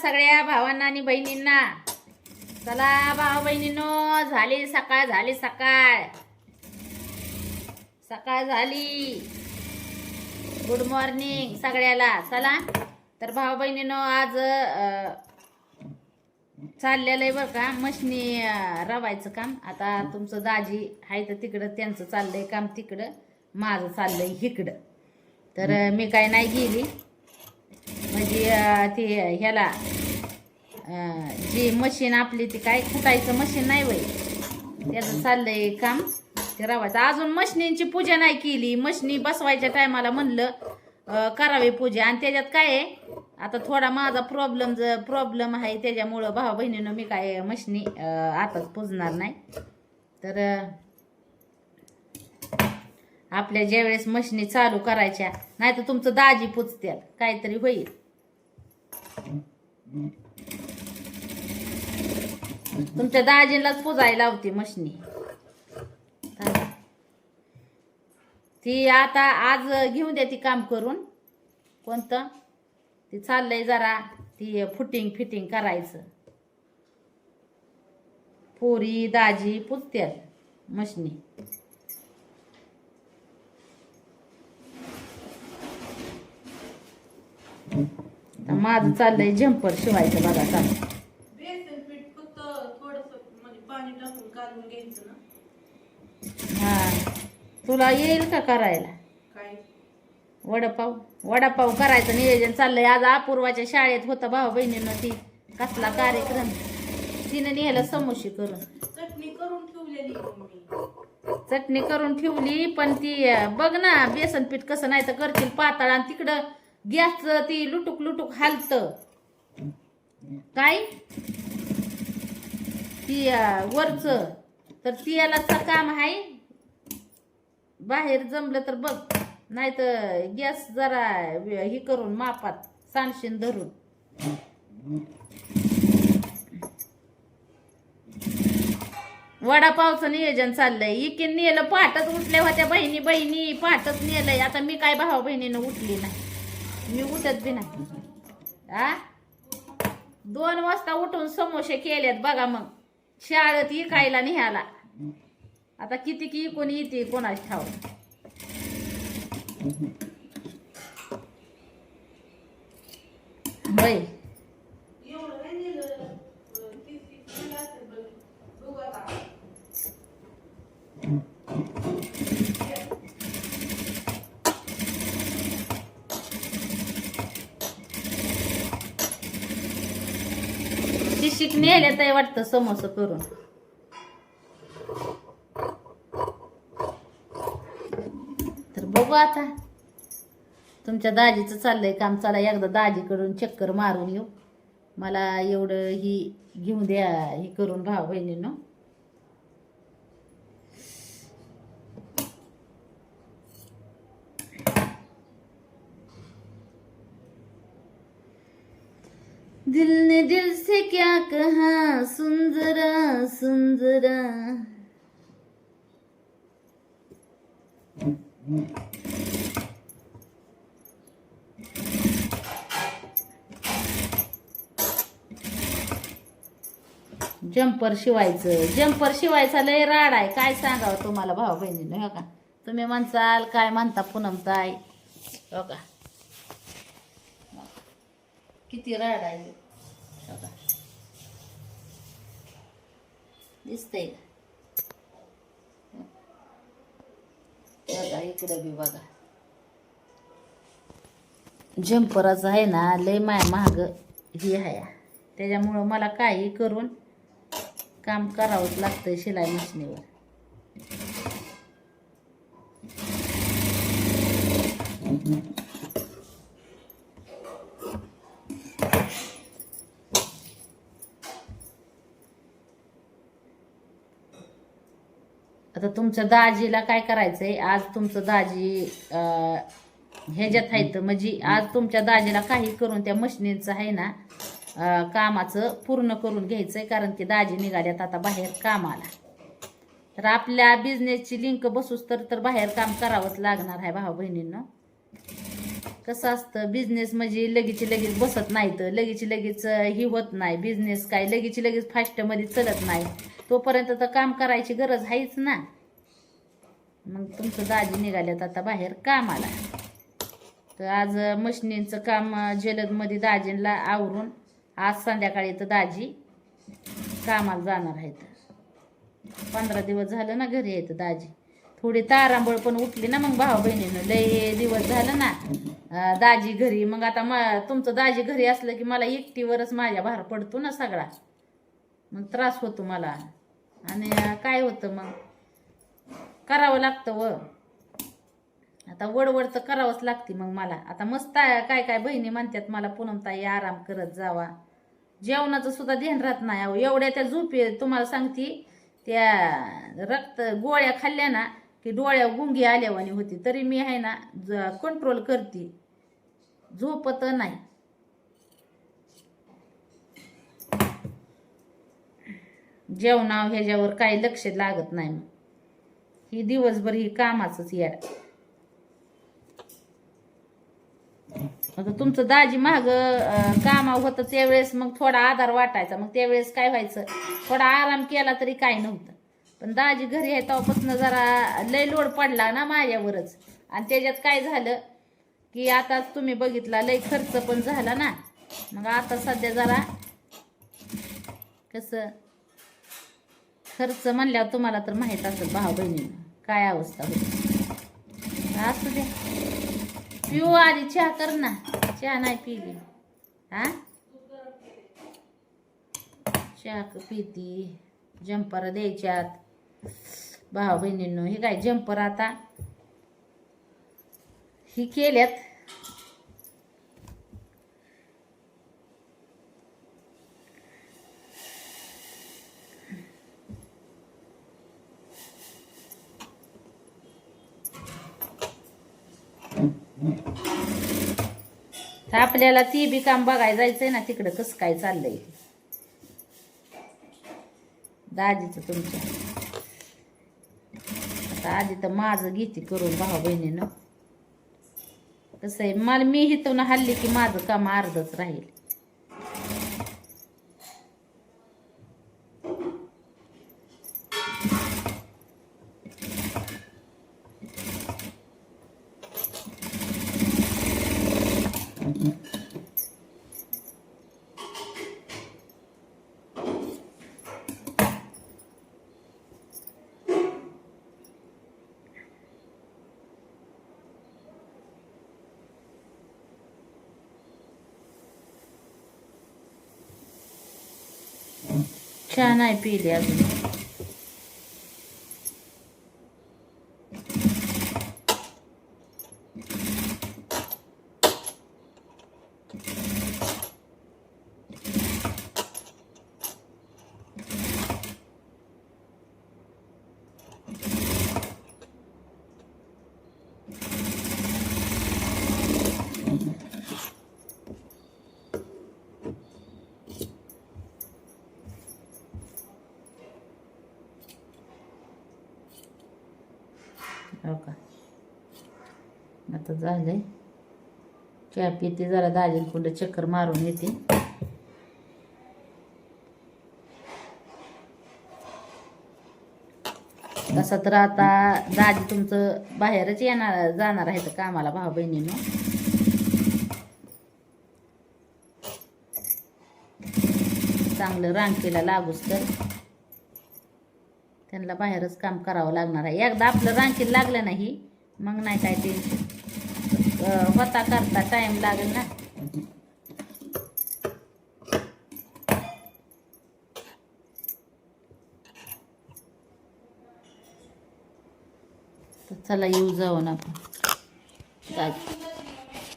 सगळ्या भावांना आणि बहिणींना. चला भाऊ बहिणींनो, झाली सकाळ सकाळ झाली. गुड मॉर्निंग सगळ्याला. चला तर भाऊ बहिणींनो, आज चाललेलं आहे बरं का मशनी रवायचं काम. आता तुमचं दाजी आहे तर तिकडं त्यांचं चाललंय काम तिकडं, माझं चाललंय इकडं. तर मी काय नाही गेली, म्हणजे ते ह्याला जी मशीन आपली ती काय कुटायचं मशीन नाही वय, त्याचं चाललंय काम ते रवायचं. अजून मशनींची पूजा नाही केली. मशनी बसवायच्या टायमाला म्हणलं करावी पूजा. आणि त्याच्यात काय आहे, आता थोडा माझा प्रॉब्लेम आहे, त्याच्यामुळं भाऊ बहिणीनं मी काय मशनी आताच पुजणार नाही. तर आपल्या ज्यावेळेस मशनी चालू करायच्या, नाही तर तुमचं दाजी पुजत्यात काहीतरी होईल. तुमच्या दाजीलाच पुजायला लावते मशनी. ती आता आज घेऊन द्या ती काम करून. कोणतं ती चाललंय जरा ती फिटिंग करायचं. पोरी दाजी पुजत्यात मशनी. माझं चाललंय झंपर शिवायचं बघा. चालू हा, तुला येईल का करायला? वडापाव करायचं नियोजन चाललंय. आज अपूर्वाच्या शाळेत होतं भाऊ बहिणीनं ती कसला कार्यक्रम, तिने नेलं समोसे करून. चटणी करून ठेवली, पण ती बघ ना बेसन पीठ कसं नाही तर करतील पातळ. आणि तिकडं गॅसचं ती लुटुक हालत काय ती वरच. तर तेलाचं काम आहे, बाहेर जमलं तर बघ, नाही तर गॅस जरा ही करून मापात सांडशीन धरून. वडापावचं नियोजन चाललंय. इकीन नेलं, पहाटच उठल्या होत्या बहिणी पहाटच नेलंय. आता मी काय भाऊ बहिणीनं उठली नाही, मी उठत बी नाही. 2 वाजता उठून समोसे केलेत बघा. मग शाळेत इकायला निघाला. आता किती की कोणी येते कोणाच ठाव. बाई शिक नेले तर वाटतं समोसा करून. तर बघू आता तुमच्या दाजीचं चाललंय काम. चला एकदा दाजीकडून चक्कर मारून येऊ. मला एवढं ही घेऊन द्या ही करून भाऊ बहिणीनं. दिल ने दिल से क्या कहा, सुन जरा. जम्पर शिवायचा लय राड आहे. काय सांगावं तुम्हाला भाऊ बहिणीनं. हो का, तुम्ही म्हणसाल काय म्हणता पूनमताई. हो का, किती राड आहे. हो का, दिसतंय का इकडे बी बघा. जम्पराचं आहे ना लय महाग ही आहे, त्याच्यामुळं मला काही करून काम करावंच लागतंय शिलाई मशिनीवर. आता तुमच्या दाजीला काय करायचंय, आज तुमचं दाजी ह्याच्यात आहेत, म्हणजे आज तुमच्या दाजीला काही करून त्या मशिनीचं आहे ना कामाचं पूर्ण करून घ्यायचंय. कारण की दाजी निघाल्यात आता बाहेर कामाला. तर आपल्या बिझनेसची लिंक बसूस तर बाहेर काम करावंच लागणार आहे भाऊ बहिणींना. कसं असतं बिझनेस म्हणजे लगेची लगेच बसत नाही, तर लगेची लगेच ही होत नाही बिझनेस, काय लगेची लगेच फास्टमध्ये चलत नाही. तोपर्यंत तर काम करायची गरज आहेच ना. मग तुमचं दाजी निघाल्यात आता बाहेर कामाला. तर आज मशिनीचं काम जलदमध्ये दाजींना आवरून आज संध्याकाळी तर दाजी कामाला जाणार आहेत. 15 दिवस झालं ना घरी येतं दाजी. थोडी तारांबळ पण उठली ना मग भाऊ बहिणीनं, लय दिवस झालं ना दाजी घरी. मग आता तुमचं दाजी घरी असलं की मला एकटीवरच माझ्या भार पडतो ना सगळा, मग त्रास होतो मला. आणि काय होतं मग करावं लागतं व आता वडवड तर करावंच लागते मग मला. आता मस्त काय काय बहिणी म्हणतात मला, पूनमताई आराम करत जावा. जेवणाचं सुद्धा ध्यान राहत नाही अहो. एवढ्या त्या झोपे तुम्हाला सांगते, त्या रक्त गोळ्या खाल्ल्या ना की डोळ्या गुंगी आल्यावानी होती, तरी मी आहे ना कंट्रोल करते, झोपत नाही. जेवणावर ह्याच्यावर काही लक्ष लागत नाही. मग ही दिवसभर ही कामाचंच याड. आता तुमचं दाजी माग कामा होतं त्यावेळेस मग थोडा आधार वाटायचा. मग त्यावेळेस काय व्हायचं, थोडा आराम केला तरी काही नव्हतं. पण दाजी घरी आहे तेव्हापासून जरा लय लोड पडला ना माझ्यावरच. आणि त्याच्यात काय झालं की आता तुम्ही बघितला लय खर्च पण झाला ना. मग आता सध्या जरा कसं खर्च म्हणल्यावर तुम्हाला तर माहीत असेल भाऊ बहिणीनं काय अवस्था होती. असू द्या, पिऊ आधी चहा कर ना. चहा नाही पिली हा, चहा पिती. जंपर द्यायच्यात भाऊ बहिणींनो. हे काय जंपर आता ही केल्यात. आपल्याला ती बी काम बघायला जायचंय ना तिकडं कसं काय चाललंय दाजीचं तुमच्या. आता आधी तर माझं घेते करून भाऊ बहिणीनं. कसं आहे मला, मी हिथून हल्ली की माझं काम अर्धच राहील. चहा नाही पिली अजून. हो का, आता झालंय चहा पिते. जरा दाजींकुंड चक्कर मारून येते. तसं तर आता दाजी तुमचं बाहेरच येणार जाणार आहे कामाला भाऊ बहिणीनं. चांगलं रांकेला लागूच तर त्यांना बाहेरच काम करावं लागणार आहे. एकदा आपलं रांकीला लागलं नाही मग नाही काय टेन्शन. होता करता टाइम लागेल ना. तर चला येऊ जाऊन आपण.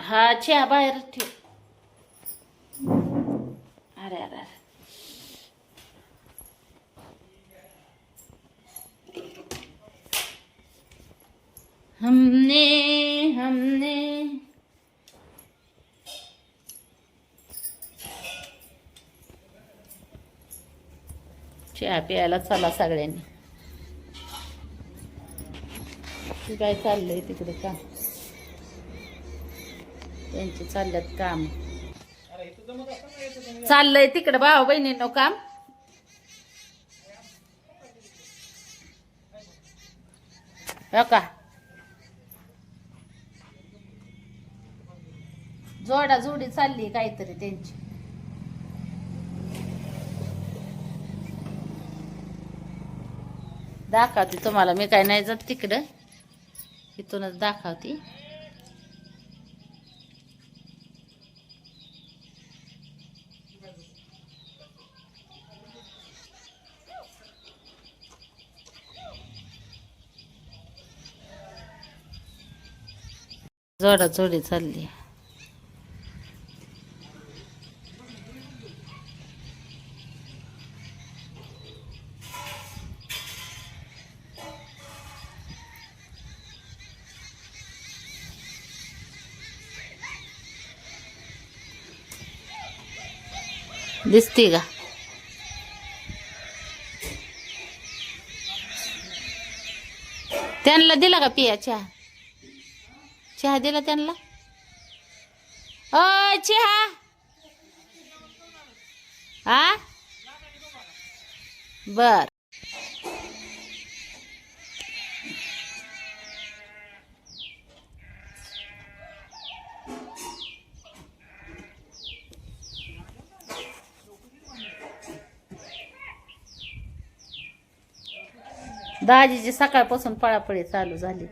हा चहा बाहेर ठेव. अरे अरे हमने हमने चहा प्यायला चला सगळ्यांनी. काय चाललंय तिकडे का त्यांची चालल्यात काम. चाललंय तिकडं भाऊ बहिणींनो काम. हो का जोडी चालली काहीतरी त्यांची. दाखवते तुम्हाला मी, काय नाही जात तिकडं, इथूनच दाखवते. जोडी चालली. दिसते का? त्यांना दिला का पिया चहा? चहा दिला त्यांना? ओ चहा हा बर. दाजीची सकाळपासून पळापळी चालू झाली.